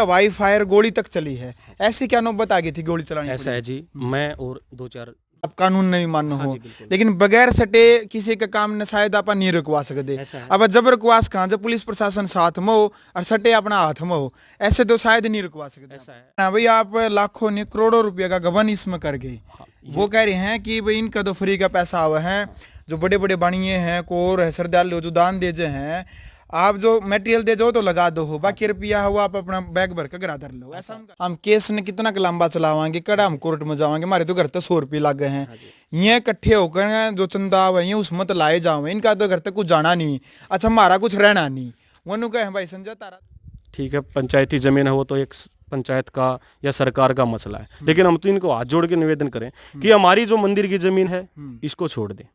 हवाई फायर गोली तक चली है। ऐसी क्या नौबत आ गई थी गोली चलाने की? ऐसा है जी, मैं और दो चार। अब कानून नहीं मानो हाँ हो, जी, बिल्कुल। लेकिन बगैर सटे किसी का काम न शायद आप नहीं रुकवा सकते। ऐसा है। अब जब रुकवास कहाँ, जब पुलिस प्रशासन साथ में हो और सटे अपना हाथ में हो, ऐसे तो शायद नहीं रुकवा सकते। ऐसा है। ना भाई, आप लाखों नहीं करोड़ों रुपए का गबन इसमें कर गए। हाँ, वो कह रहे हैं कि भाई इनका तो फ्री का पैसा आवा है, जो बड़े बड़े बनिए हैं, कोर है, श्रद्धालु जो दान दे जे हैं, आप जो मटेरियल दे जो तो लगा दो हो, बाकी रुपया हो आप अपना बैग भर कर गिरा धर लो। ऐसा हम केस ने कितना लंबा चलावाएंगे, कड़ा हम कोर्ट में जावाएंगे, हमारे तो घर तक 100 रुपये लग गए हैं। ये इकट्ठे होकर जो चंदा है उसमें तो लाए जाओ, इनका तो घर तक कुछ जाना नहीं। अच्छा, हमारा कुछ रहना नहीं। वो कहे भाई संजय तारा ठीक है, पंचायती जमीन है वो तो एक पंचायत का या सरकार का मसला है, लेकिन हम तो इनको हाथ जोड़ के निवेदन करें कि हमारी जो मंदिर की जमीन है इसको छोड़ दें,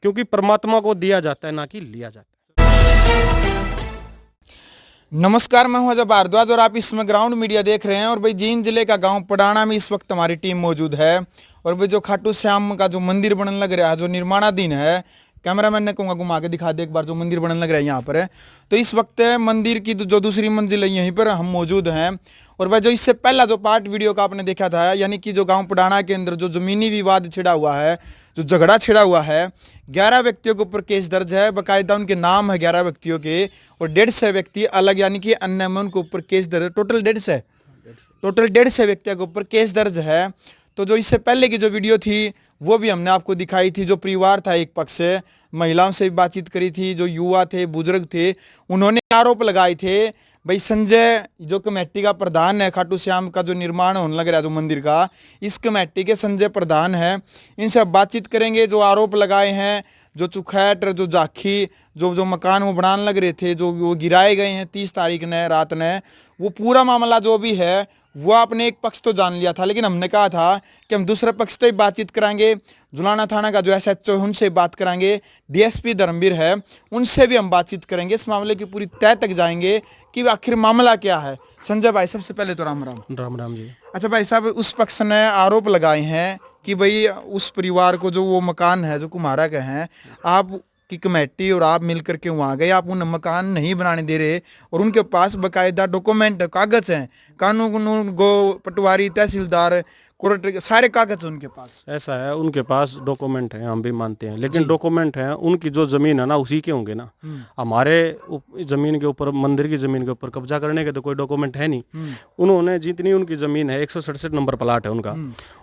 क्योंकि परमात्मा को दिया जाता है ना कि लिया जाता है। नमस्कार, मैं हूं अजय भारद्वाज और आप इसमें ग्राउंड मीडिया देख रहे हैं। और भाई जींद जिले का गांव पडाना में इस वक्त हमारी टीम मौजूद है। और भाई जो खाटू श्याम का जो मंदिर बनने लग रहा है, जो निर्माणाधीन है, कैमरामैन ने कहूँगा घुमा के दिखा दे एक बार, जो मंदिर बनने लग रहा है यहाँ पर है। तो इस वक्त मंदिर की जो दूसरी मंजिल है यहीं पर हम मौजूद हैं। और वह जो इससे पहला जो पार्ट वीडियो का आपने देखा था, यानी कि जो गांव पडाना के अंदर जो जमीनी विवाद छिड़ा हुआ है, जो झगड़ा छिड़ा हुआ है, 11 व्यक्तियों के ऊपर केस दर्ज है, बाकायदा उनके नाम है 11 व्यक्तियों के, और 150 व्यक्ति अलग यानी कि अन्य में उनके ऊपर केस दर्ज है। टोटल 150 व्यक्तियों के ऊपर केस दर्ज है। तो जो इससे पहले की जो वीडियो थी वो भी हमने आपको दिखाई थी। जो परिवार था एक पक्ष से, महिलाओं से भी बातचीत करी थी, जो युवा थे, बुजुर्ग थे, उन्होंने आरोप लगाए थे भाई संजय जो कमेटी का प्रधान है, खाटू श्याम का जो निर्माण होने लग रहा है जो मंदिर का, इस कमेटी के संजय प्रधान है। इनसे अब बातचीत करेंगे। जो आरोप लगाए हैं, जो चुखैट, जो जाखी, जो मकान वो बनाने लग रहे थे, जो वो गिराए गए हैं 30 तारीख ने रात ने, वो पूरा मामला जो भी है वो आपने एक पक्ष तो जान लिया था, लेकिन हमने कहा था कि हम दूसरे पक्ष से बातचीत कराएंगे। जुलाना थाना का जो SHO है उनसे बात कराएंगे, DSP धर्मवीर है उनसे भी हम बातचीत करेंगे। इस मामले की पूरी तह तक जाएंगे कि आखिर मामला क्या है। संजय भाई, सबसे पहले तो राम राम। राम राम जी। अच्छा भाई साहब, उस पक्ष ने आरोप लगाए हैं कि भाई उस परिवार को जो वो मकान है जो कुम्हारा का है, आप की कमेटी और आप मिल करके वहाँ गए, आप उन्हें मकान नहीं बनाने दे रहे, और उनके पास बाकायदा डॉक्यूमेंट कागज हैं, कानून गो पटवारी, तहसीलदार, कोर्ट, सारे कागज उनके पास। ऐसा है, उनके पास डॉक्यूमेंट हैं, हम भी मानते हैं, लेकिन डॉक्यूमेंट हैं, उनकी जो जमीन है ना उसी के होंगे ना। हमारे जमीन के ऊपर, मंदिर की जमीन के ऊपर कब्जा करने के तो कोई डॉक्यूमेंट है नहीं। उन्होंने जितनी उनकी जमीन है, 167 नंबर प्लाट है उनका,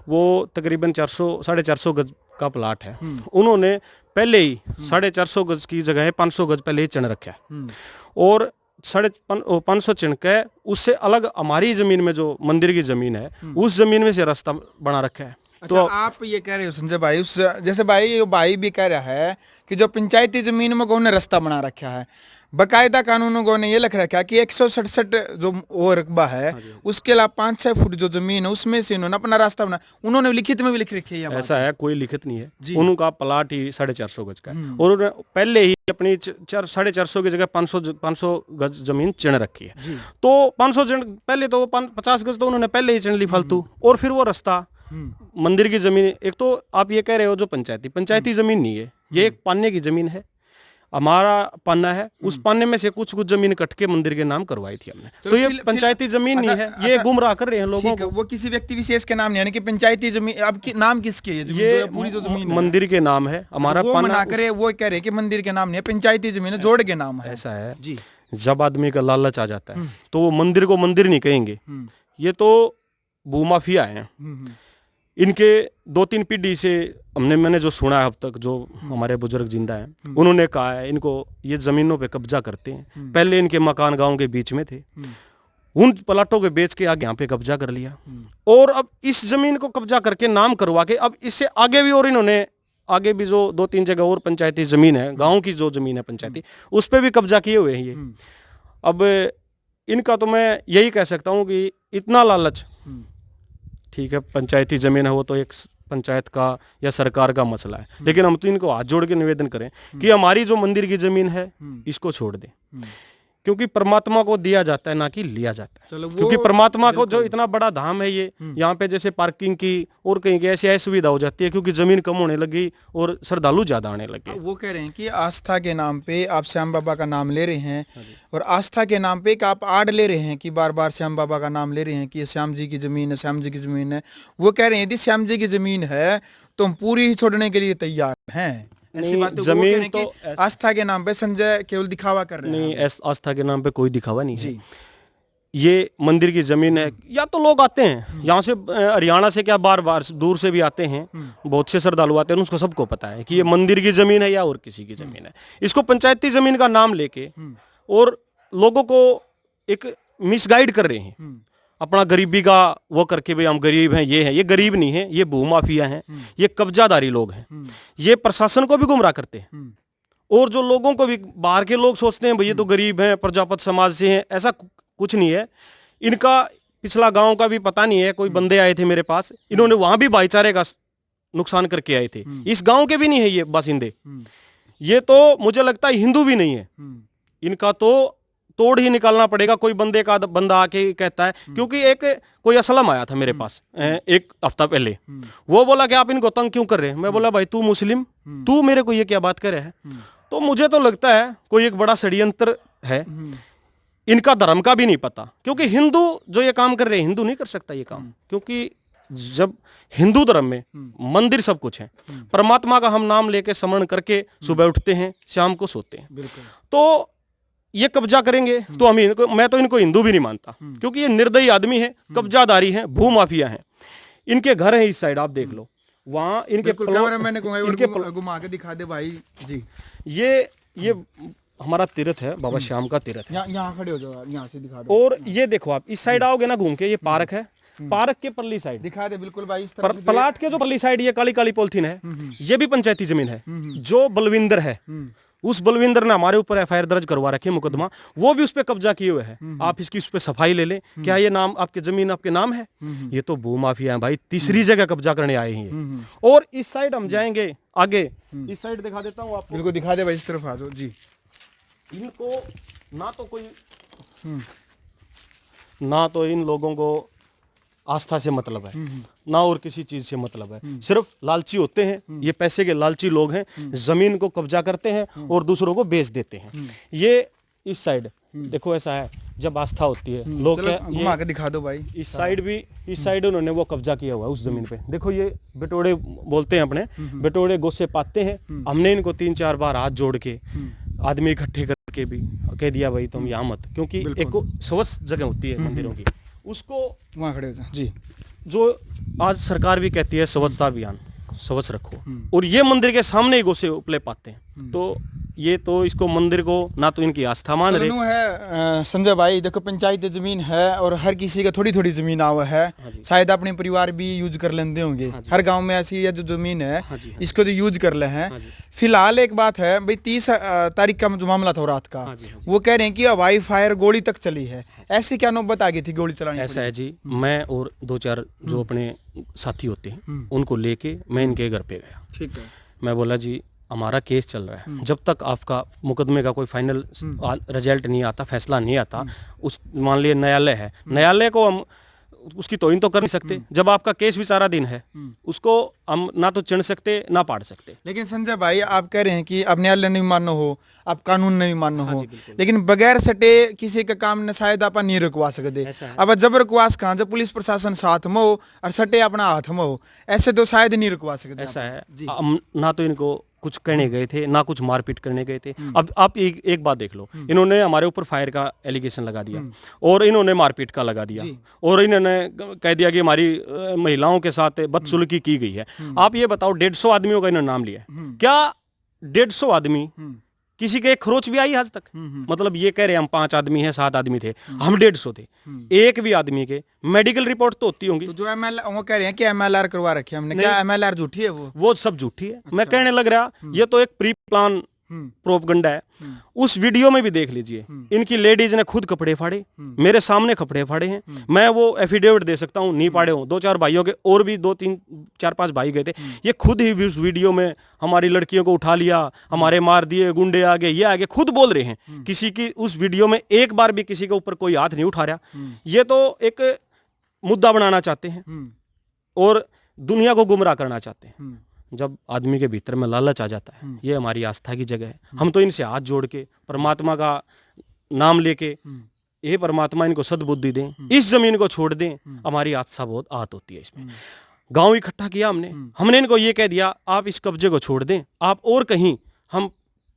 वो तकरीबन 400-450 गज का प्लाट है। उन्होंने पहले ही 450 गज की जगह 500 गज पहले ही चिन्ह रखा है, और 550 चिन्ह के उससे अलग हमारी जमीन में जो मंदिर की जमीन है उस जमीन में से रास्ता बना रखा है। अच्छा, तो आप ये कह रहे हो संजय भाई, उस जैसे भाई भी कह रहा है कि जो पंचायती जमीन में उन्होंने रास्ता बना रखा है, बाकायदा कानूनों ने ये लिख रखा है कि 167 जो वो रकबा है उसके अलावा 5-6 फुट जो जमीन है उसमें से इन्होंने अपना रास्ता बना, उन्होंने लिखित में भी लिख रखी है। ऐसा है, कोई लिखित नहीं है, उनका प्लाट ही 450 गज का है, और उन्होंने पहले ही अपनी 450 की जगह 500 गज जमीन चिन्ह रखी है। तो 500 चिन्ह पहले तो 50 गज तो उन्होंने पहले ही चिन्ह ली फालतू, और फिर वो रास्ता मंदिर की जमीन। एक तो आप ये कह रहे हो जो पंचायती जमीन नहीं है, ये एक पान्ने की जमीन है, हमारा पन्ना है, उस पन्ने में से कुछ जमीन कट के मंदिर के नाम करवाई थी हमने, तो ये पंचायती जमीन नहीं है। ये गुमराह कर रहे हैं लोगों को। वो किसी व्यक्ति विशेष के नाम नहीं, यानी कि पंचायती जमीन। अब नाम किसके है? ये पूरी जो जमीन मंदिर के नाम है, हमारा वो मना करे, वो कह रहे कि मंदिर के नाम नहीं है, पंचायती जमीन है, जोड़ के नाम है। ऐसा है जी। जब आदमी का लालच आ जाता है तो वो मंदिर को मंदिर नहीं कहेंगे, ये तो भूमाफिया है। इनके 2-3 पीढ़ी से मैंने जो सुना है अब तक, जो हमारे बुजुर्ग जिंदा हैं, उन्होंने कहा है इनको ये जमीनों पे कब्जा करते हैं। पहले इनके मकान गांव के बीच में थे, उन प्लाटों के बेच के आगे यहाँ पे कब्जा कर लिया, और अब इस जमीन को कब्जा करके नाम करवा के अब इससे आगे भी, और इन्होंने आगे भी जो 2-3 जगह और पंचायती जमीन है, गाँव की जो जमीन है पंचायती, उस पर भी कब्जा किए हुए हैं ये। अब इनका तो मैं यही कह सकता हूँ कि इतना लालच, ठीक है, पंचायती जमीन है वो तो एक पंचायत का या सरकार का मसला है, लेकिन हम तो इनको हाथ जोड़ के निवेदन करें कि हमारी जो मंदिर की जमीन है इसको छोड़ दें, क्योंकि परमात्मा को दिया जाता है ना कि लिया जाता है। चलो वो क्योंकि परमात्मा को जो इतना बड़ा धाम है ये, यहाँ पे जैसे पार्किंग की और कहीं की ऐसी असुविधा हो जाती है क्योंकि जमीन कम होने लगी और श्रद्धालु ज्यादा आने लगे। वो कह रहे हैं कि आस्था के नाम पे आप श्याम बाबा का नाम ले रहे हैं और आस्था के नाम पे एक आप आड़ ले रहे हैं कि बार बार श्याम बाबा का नाम ले रहे हैं कि ये श्याम जी की जमीन है, श्याम जी की जमीन है। वो कह रहे हैं यदि श्याम जी की जमीन है तो हम पूरी ही छोड़ने के लिए तैयार हैं। ऐसी नहीं, बातें वो जमीन कह रहे हैं तो कि आस्था के नाम पे संजय केवल दिखावा कर रहे हैं। नहीं, आस्था के नाम पे कोई दिखावा नहीं है। जी ये मंदिर की जमीन है, या तो लोग आते हैं यहाँ से हरियाणा से, क्या बार बार दूर से भी आते हैं, बहुत से श्रद्धालु आते हैं, उसको सबको पता है कि ये मंदिर की जमीन है या और किसी की जमीन है। इसको पंचायती जमीन का नाम लेके और लोगों को एक मिसगाइड कर रहे हैं, अपना गरीबी का वो करके, भाई हम गरीब हैं, ये है। ये गरीब नहीं है, ये भूमाफिया हैं, ये कब्जादारी लोग हैं। ये प्रशासन को भी गुमराह करते हैं और जो लोगों को भी, बाहर के लोग सोचते हैं भाई ये तो गरीब हैं, प्रजापत समाज से हैं, ऐसा कुछ नहीं है। इनका पिछला गांव का भी पता नहीं है। कोई बंदे आए थे मेरे पास, इन्होंने वहां भी भाईचारे का नुकसान करके आए थे। इस गांव के भी नहीं है ये बासिंदे। ये तो मुझे लगता है हिंदू भी नहीं है। इनका तो तोड़ ही निकालना पड़ेगा। कोई बंदे का बंदा आके कहता है, क्योंकि एक कोई असलम आया था मेरे पास एक हफ्ता पहले, वो बोला कि आप इनको तंग क्यों कर रहे हैं। मैं बोला भाई तू मुस्लिम, तू मेरे को ये क्या बात कर रहा है। तो मुझे तो लगता है कोई एक बड़ा षड्यंत्र है, इनका धर्म का भी नहीं पता। क्योंकि हिंदू जो ये काम कर रहे हैं, हिंदू नहीं कर सकता ये काम। क्योंकि जब हिंदू धर्म में मंदिर सब कुछ है, परमात्मा का हम नाम लेके स्मरण करके सुबह उठते हैं, शाम को सोते हैं, तो ये कब्जा करेंगे तो हम इनको, मैं तो इनको हिंदू भी नहीं मानता, क्योंकि ये निर्दयी आदमी है, कब्जादारी है, भूमाफिया है। इनके घर है इस साइड, आप देख लो, वहां इनके घुमा के दिखा दे भाई जी। ये हमारा तीर्थ है, बाबा श्याम का तीर्थ है। यहाँ खड़े हो जाओ, यहाँ से दिखा दो। और ये देखो आप इस साइड आओगे ना घूम के, ये पार्क है, पार्क के परली साइड दिखा दे बिल्कुल भाई। इस तरफ प्लाट के जो परली साइड ये काली काली पॉलिथीन है, ये भी पंचायती जमीन है। जो बलविंदर है, उस बलविंदर ने हमारे ऊपर एफआईआर दर्ज करवा रखी है, मुकदमा, वो भी उस पे कब्जा किए हुए है। आप इसकी उस पे सफाई ले लें, क्या ये नाम आपकी जमीन आपके नाम है? ये तो भूमाफिया है भाई, तीसरी जगह कब्जा करने आए हैं। और इस साइड हम जाएंगे आगे, इस साइड दिखा देता हूँ आपको। बिल्कुल दिखा दे भाई, इस तरफ आ जाओ जी। इनको ना तो कोई ना तो इन लोगों को आस्था से मतलब है, ना और किसी चीज से मतलब है। सिर्फ लालची होते हैं, ये पैसे के लालची लोग हैं, जमीन को कब्जा करते हैं और दूसरों को बेच देते हैं। ये इस साइड देखो ऐसा है, जब आस्था होती है लोग घुमा के दिखा दो भाई। इस साइड भी, इस साइड उन्होंने वो कब्जा किया हुआ है उस जमीन पे। देखो ये बटोड़े बोलते हैं अपने, बटोड़े गोसे पाते हैं। हमने इनको 3-4 बार हाथ जोड़ के, आदमी इकट्ठे करके भी कह दिया भाई तुम यहाँ मत, क्योंकि एक स्वच्छ जगह होती है मंदिरों की, उसको वहाँ खड़े हो जी। जो आज सरकार भी कहती है स्वच्छता अभियान, स्वच्छ रखो, और ये मंदिर के सामने ही गोसे उपले पाते हैं। तो ये तो इसको मंदिर को ना तो इनकी आस्था मान रहे है। संजय भाई देखो, पंचायत जमीन है और हर किसी का थोड़ी थोड़ी जमीन आवा है, शायद अपने परिवार भी यूज कर लेते होंगे। हर गांव में ऐसी है जो जमीन है, इसको तो यूज कर ले हैं। फिलहाल एक बात है भाई, 30 तारीख का जो मामला था रात का, वो कह रहे हैं कि हवाई फायर गोली तक चली है। ऐसे क्या नौबत आ गई थी गोली चलाने? ऐसा है जी, मैं और 2-4 जो अपने साथी होते हैं उनको लेके मैं इनके घर पे गया। ठीक है। मैं बोला जी हमारा केस चल रहा है, जब तक आपका मुकदमे का कोई फाइनल रिजल्ट नहीं आता, फैसला नहीं आता, उस मान लिए न्यायालय है, न्यायालय को हम उसकी तोहिन तो कर नहीं सकते। जब आपका केस विचाराधीन है, उसको हम ना तो चिढ़ सकते ना पाड़ सकते। लेकिन संजय भाई आप कह रहे हैं कि अब न्यायालय नहीं मानो हो, अब कानून नहीं मानो हो, लेकिन बगैर सटे किसी का काम ने शायद आप नहीं रुकवा सकते। अब जब रुकवास कहाँ, जब पुलिस प्रशासन साथ में हो और सटे अपना हाथ में हो, ऐसे तो शायद नहीं रुकवा सकते। ऐसा है, ना तो इनको कुछ कहने गए थे, ना कुछ मारपीट करने गए थे। अब आप एक बात देख लो, इन्होंने हमारे ऊपर फायर का एलिगेशन लगा दिया और इन्होंने मारपीट का लगा दिया और इन्होंने कह दिया कि हमारी महिलाओं के साथ बदसलूकी की गई है। आप ये बताओ, 150 आदमियों का इन्होंने नाम लिया, क्या 150 आदमी किसी के एक खरोच भी आई आज तक? मतलब ये कह रहे हम 5 आदमी हैं, 7 आदमी थे, हम 150 थे, एक भी आदमी के मेडिकल रिपोर्ट तो होती होंगी। तो जो वो कह रहे हैं कि MLR करवा रखे हमने, क्या MLR झूठी है? वो सब झूठी है। मैं कहने लग रहा, ये तो एक प्री प्लान प्रोपगंडा है। उस वीडियो में भी देख लीजिए, इनकी लेडीज ने खुद कपड़े फाड़े, मेरे सामने कपड़े फाड़े हैं। मैं वो एफिडेविट दे सकता हूँ, नहीं फाड़े हूँ। 2-4 भाइयों के और भी 2-3-4-5 भाई गए थे, ये खुद ही उस वीडियो में हमारी लड़कियों को उठा लिया, हमारे मार दिए, गुंडे आ गए, ये आगे खुद बोल रहे हैं। किसी की उस वीडियो में एक बार भी किसी के ऊपर कोई हाथ नहीं उठा रहा। ये तो एक मुद्दा बनाना चाहते हैं और दुनिया को गुमराह करना चाहते हैं। जब आदमी के भीतर में लालच आ जाता है, ये हमारी आस्था की जगह है। हम तो इनसे हाथ जोड़ के परमात्मा का नाम लेके, ये परमात्मा इनको सद्बुद्धि दें, इस जमीन को छोड़ दें, हमारी आस्था बहुत आहत होती है इसमें। गांव इकट्ठा किया हमने इनको ये कह दिया, आप इस कब्जे को छोड़ दें, आप और कहीं, हम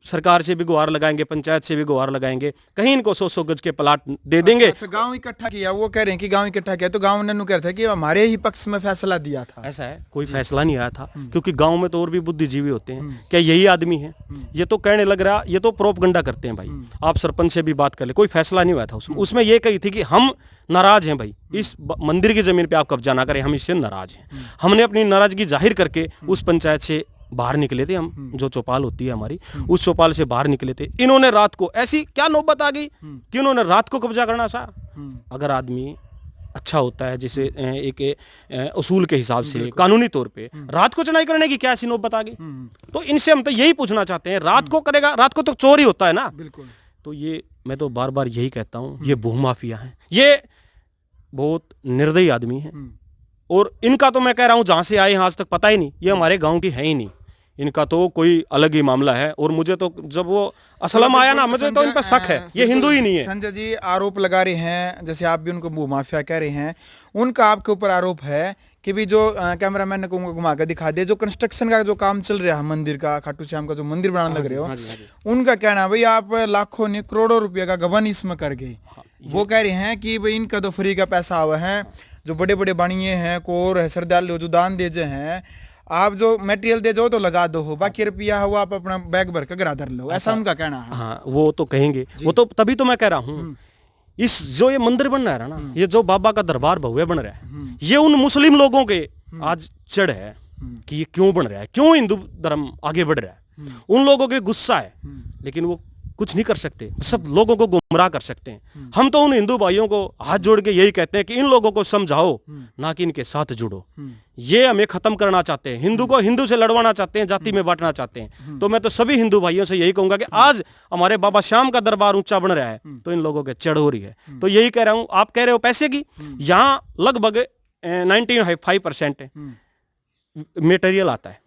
सरकार से भी गुहार लगाएंगे, पंचायत से भी गुहार लगाएंगे, कहीं इनको 100-100 गज के प्लाट दे देंगे। अच्छा, गांव इकट्ठा किया, वो कह रहे हैं कि गांव इकट्ठा किया, तो गांव ने कह रहे थे कि हमारे ही पक्ष में फैसला दिया था। ऐसा है, कोई फैसला नहीं आया था, क्योंकि गांव में तो और भी बुद्धिजीवी होते हैं। क्या यही आदमी है? ये तो कहने लग रहा, ये तो प्रोपगंडा करते हैं भाई। आप सरपंच से भी बात कर ले, कोई फैसला नहीं हुआ था उसमें ये कही थी कि हम नाराज हैं भाई, इस मंदिर की जमीन पे आप कब्जा ना करें, हम इससे नाराज हैं। हमने अपनी नाराजगी जाहिर करके उस पंचायत से बाहर निकले थे। हम जो चौपाल होती है हमारी, उस चौपाल से बाहर निकले थे। इन्होंने रात को, ऐसी क्या नौबत आ गई कि इन्होंने रात को कब्जा करना चाहा। अगर आदमी अच्छा होता है, जैसे एक उसूल के हिसाब से, कानूनी तौर पे, रात को चढ़ाई करने की क्या ऐसी नौबत आ गई? तो इनसे हम तो यही पूछना चाहते हैं, रात को करेगा? रात को तो चोर ही होता है ना। बिल्कुल। तो ये, मैं तो बार बार यही कहता हूँ, ये भूमाफिया है, ये बहुत निर्दयी आदमी है। और इनका तो मैं कह रहा हूँ, जहां से आए हैं आज तक पता ही नहीं, ये हमारे गांव की है ही नहीं। इनका तो कोई अलग ही मामला है। और मुझे तो जब वो असलम आया ना, मुझे तो इन पर शक है, ये हिंदू ही नहीं है। संजय जी आरोप लगा रहे हैं, जैसे आप भी उनको भूमाफिया कह रहे हैं, उनका आपके ऊपर आरोप है कि भी जो कैमरामैन ने कहूँगा घुमा कर दिखा दे, जो कंस्ट्रक्शन का जो काम चल रहा है मंदिर का, खाटू श्याम का जो मंदिर बनाने लग रहे हो, उनका कहना है भाई आप लाखों नहीं करोड़ों रुपये का गबन इसमें कर गए। वो कह रहे हैं कि भाई इनका तो फ्री का पैसा हुआ है, जो बड़े बड़े बनिए हैं, कोर है, श्रद्धालु जो दान दे जे हैं, आप जो मटेरियल दे जो तो लगा दो हो, बाकी रुपया हुआ आप अपना बैग भर के घर धर लो, ऐसा उनका कहना है। हाँ, वो तो कहेंगे, वो तो तभी तो मैं कह रहा हूँ, इस जो ये मंदिर बन रहा है ना, ये जो बाबा का दरबार भव्य बन रहा है, ये उन मुस्लिम लोगों के आज चिढ़ है कि ये क्यों बन रहा है, क्यों हिंदू धर्म आगे बढ़ रहा है। उन लोगों के गुस्सा है, लेकिन वो कुछ नहीं कर सकते, सब लोगों को गुमराह कर सकते हैं। हम तो उन हिंदू भाइयों को हाथ जोड़ के यही कहते हैं कि इन लोगों को समझाओ, ना कि इनके साथ जुड़ो। ये हमें खत्म करना चाहते हैं, हिंदू को हिंदू से लड़वाना चाहते हैं, जाति में बांटना चाहते हैं। तो मैं तो सभी हिंदू भाइयों से यही कहूंगा कि आज हमारे बाबा श्याम का दरबार ऊंचा बन रहा है, तो इन लोगों के चढ़ हो रही है। तो यही कह रहा हूं, आप कह रहे हो पैसे की, यहाँ लगभग 95% मटेरियल आता है।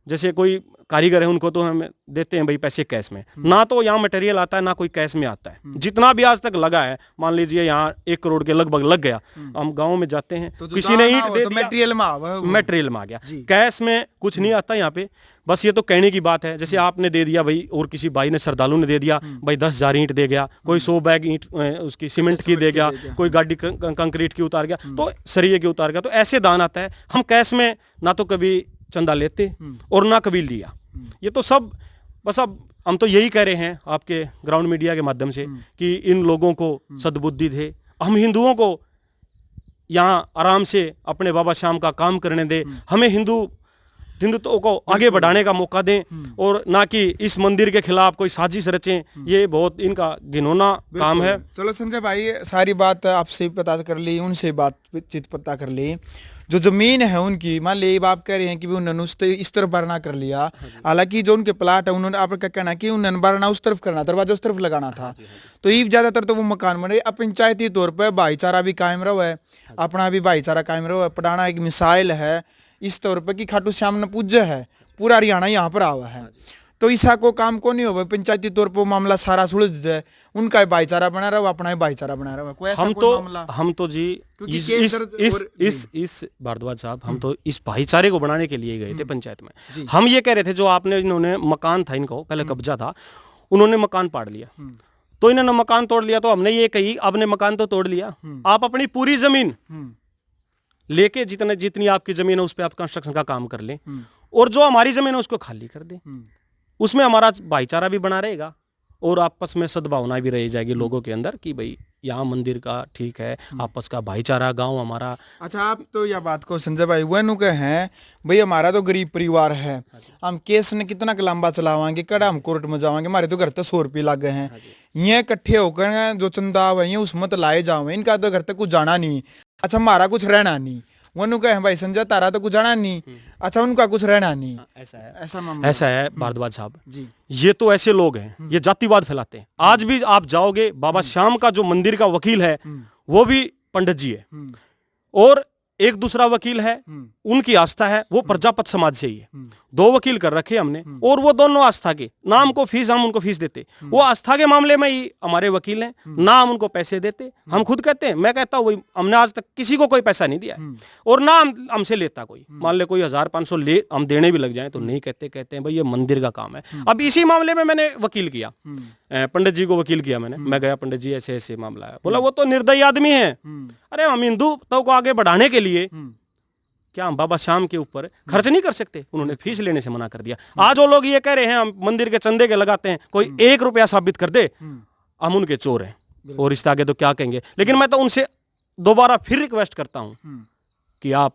जैसे कोई कारीगर है, उनको तो हम देते हैं भाई पैसे कैश में, ना तो यहाँ मटेरियल आता है, ना कोई कैश में आता है। जितना भी आज तक लगा है, मान लीजिए यहाँ 1 करोड़ के लगभग लग गया, हम गांव में जाते हैं, तो किसी ने ईंट दे दिया, मटेरियल में आ गया, कैश में कुछ नहीं आता यहाँ पे। बस ये तो कहने की बात है, जैसे आपने दे दिया भाई, और किसी भाई ने, श्रद्धालु ने दे दिया भाई 10,000 ईंट दे गया, कोई 100 बैग ईंट उसकी सीमेंट की दे गया, कोई गाड़ी कंक्रीट की उतार गया, तो सरिये की उतार गया, तो ऐसे दान आता है। हम कैश में ना तो कभी चंदा लेते और ना कभी लिया। ये तो सब बस, अब हम तो यही कह रहे हैं आपके ग्राउंड मीडिया के माध्यम से कि इन लोगों को सद्बुद्धि दे, हम हिंदुओं को यहाँ आराम से अपने बाबा श्याम का काम करने दे, हमें हिंदुत्व को आगे बढ़ाने का मौका दें, और ना कि इस मंदिर के खिलाफ कोई साजिश रचें। ये बहुत इनका घिनौना काम है। चलो संजय भाई, सारी बात आपसे पता कर ली, उनसे बातचीत पता कर ली। जो जमीन है उनकी, मान ली आप कह रहे हैं कि उन्होंने इस तरफ भरना कर लिया, हालांकि जो उनके प्लाट है, उन्होंने आपका कहना कि उन्होंने भरना उस तरफ करना, दरवाजा उस तरफ लगाना था। तो ये ज्यादातर तो वो मकान बने। अब पंचायती तौर पर भाईचारा भी कायम रहा है, अपना भी भाईचारा कायम रहा है। पढ़ाना एक मिसाइल है इस तौर पर कि खाटू श्याम ने पूज्य है, पूरा हरियाणा यहाँ पर आवा है। तो ऐसा को काम को नहीं हो, पंचायती तौर पर मामला सारा सुलझ जाए, उनका भाईचारा बना रहा, अपना भाईचारा बना रहा। कोई ऐसा हम तो जी इस भारद्वाज साहब, हम तो इस भाईचारे को बनाने के लिए गए थे पंचायत में। हम ये कह रहे थे, जो आपने, इन्होंने मकान था, इनको पहले कब्जा था, उन्होंने मकान पाड़ लिया, तो इन्होंने मकान तोड़ लिया। तो हमने ये कही, आपने मकान तो तोड़ लिया, आप अपनी पूरी जमीन लेके, जितनी आपकी जमीन है उस पर आप कंस्ट्रक्शन का काम कर लें, और जो हमारी जमीन है उसको खाली कर दें। उसमें हमारा भाईचारा भी बना रहेगा और आपस में सद्भावना भी रह जाएगी लोगों के अंदर कि भाई यहाँ मंदिर का ठीक है, आपस का भाईचारा गांव हमारा। अच्छा, आप तो यह बात को संजय भाई वह नु के हैं भाई हमारा तो गरीब परिवार है, हम केस ने कितना लंबा चलावांगे, कड़ा हम कोर्ट में जावांगे, हमारे तो घर तक 100 रुपये लग गए हैं, ये इकट्ठे होकर जो चंदा है उसमें तो लाए जाओ, इनका तो घर तक कुछ जाना नहीं। अच्छा, हमारा कुछ रहना नहीं, वो नु कहे भाई संजय तारा तो कुछ जाना नहीं। अच्छा, उनका कुछ रहना नहीं। ऐसा है, ऐसा मामला ऐसा है भारद्वाज साहब जी। ये तो ऐसे लोग हैं, ये जातिवाद फैलाते हैं। आज भी आप जाओगे, बाबा श्याम का जो मंदिर का वकील है वो भी पंडित जी है, और एक दूसरा वकील है, उनकी आस्था है वो प्रजापत समाज से ही है। 2 वकील कर रखे हमने, और वो दोनों आस्था के, ना हमको फीस, हम उनको फीस देते, वो आस्था के मामले में ही हमारे वकील हैं, ना हम उनको पैसे देते। हम खुद कहते हैं, मैं कहता हूँ वही, हमने आज तक किसी को कोई पैसा नहीं दिया है, और ना हमसे लेता कोई। मान ले कोई 1000-500 ले हम देने भी लग जाए तो नहीं कहते, कहते हैं भाई ये मंदिर का काम है। अब इसी मामले में मैंने वकील किया, पंडित जी को वकील किया मैंने। मैं गया, पंडित जी ऐसे ऐसे मामला है, बोला वो तो निर्दयी आदमी है, अरे हम हिंदुत्व को आगे बढ़ाने के लिए क्या हम बाबा श्याम के ऊपर खर्च नहीं कर सकते? उन्होंने फीस लेने से मना कर दिया। आज वो लोग ये कह रहे हैं हम मंदिर के चंदे के लगाते हैं, कोई 1 रुपया साबित कर दे हम उनके चोर हैं, और इससे आगे तो क्या कहेंगे। लेकिन मैं तो उनसे दोबारा फिर रिक्वेस्ट करता हूं कि आप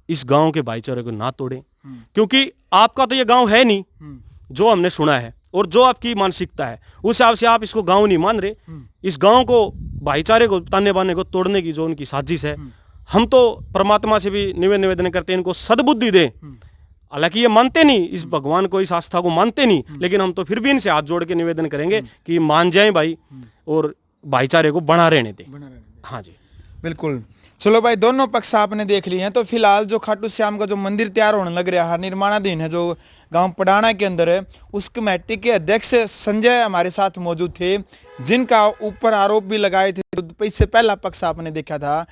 इस गांव के भाईचारे को ना तोड़ें, क्योंकि आपका तो ये गांव है नहीं जो हमने सुना है, और जो आपकी मानसिकता है उस हिसाब से आप इसको गांव नहीं मान रहे। इस गांव को, भाईचारे को, ताने बाने को तोड़ने की जो उनकी साजिश है, हम तो परमात्मा से भी निवेदन करते हैं इनको सद्बुद्धि दें। हालांकि ये मानते नहीं, इस भगवान को, इस आस्था को मानते नहीं, लेकिन हम तो फिर भी इनसे हाथ जोड़ के निवेदन करेंगे कि मान जाएं भाई, और भाईचारे को बना रहने दें। हाँ जी, बिल्कुल। चलो भाई, दोनों पक्ष आपने देख लिए हैं। तो फिलहाल जो खाटू श्याम का जो मंदिर तैयार होने लग रहा है, निर्माणाधीन है, जो गांव पडाना के अंदर है, उस कमेटी के अध्यक्ष संजय हमारे साथ मौजूद थे, जिनका ऊपर आरोप भी लगाए थे। इससे पहला पक्ष आपने देखा था।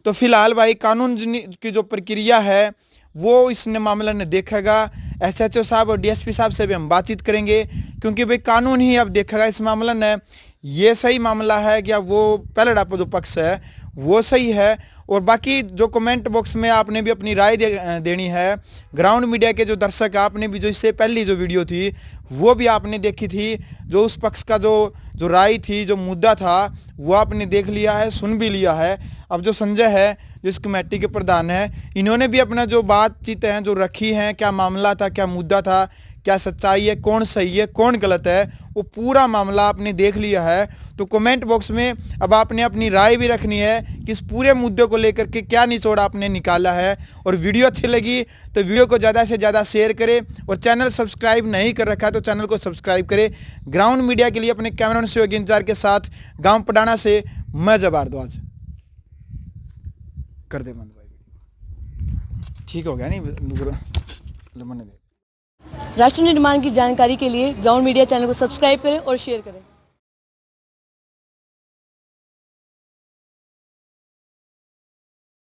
तो फिलहाल भाई कानून की जो प्रक्रिया है वो इसने मामला ने देखेगा। SHO साहब और DSP साहब से भी हम बातचीत करेंगे, क्योंकि भाई कानून ही अब देखेगा इस मामला ने, ये सही मामला है क्या, वो पहला जो पक्ष है वो सही है। और बाकी जो कमेंट बॉक्स में आपने भी अपनी राय देनी है। ग्राउंड मीडिया के जो दर्शक, आपने भी जो इससे पहली जो वीडियो थी वो भी आपने देखी थी, जो उस पक्ष का जो राय थी, जो मुद्दा था, वो आपने देख लिया है, सुन भी लिया है। अब जो संजय है, जो इस कमेटी के प्रधान है, इन्होंने भी अपना जो बातचीत है जो रखी है, क्या मामला था, क्या मुद्दा था, क्या सच्चाई है, कौन सही है, कौन गलत है, वो पूरा मामला आपने देख लिया है। तो कमेंट बॉक्स में अब आपने अपनी राय भी रखनी है कि इस पूरे मुद्दे को लेकर के क्या निचोड़ आपने निकाला है। और वीडियो अच्छी लगी तो वीडियो को ज़्यादा से ज़्यादा शेयर करें, और चैनल सब्सक्राइब नहीं कर रखा है तो चैनल को सब्सक्राइब करें। ग्राउंड मीडिया के लिए अपने कैमरामैन सहयोगी इंचार्ज के साथ गाँव पडाना से मैं जय भारद्वाज। कर दे बंद भाई, ठीक हो गया नहीं? राष्ट्र निर्माण की जानकारी के लिए ग्राउंड मीडिया चैनल को सब्सक्राइब करें और शेयर करें।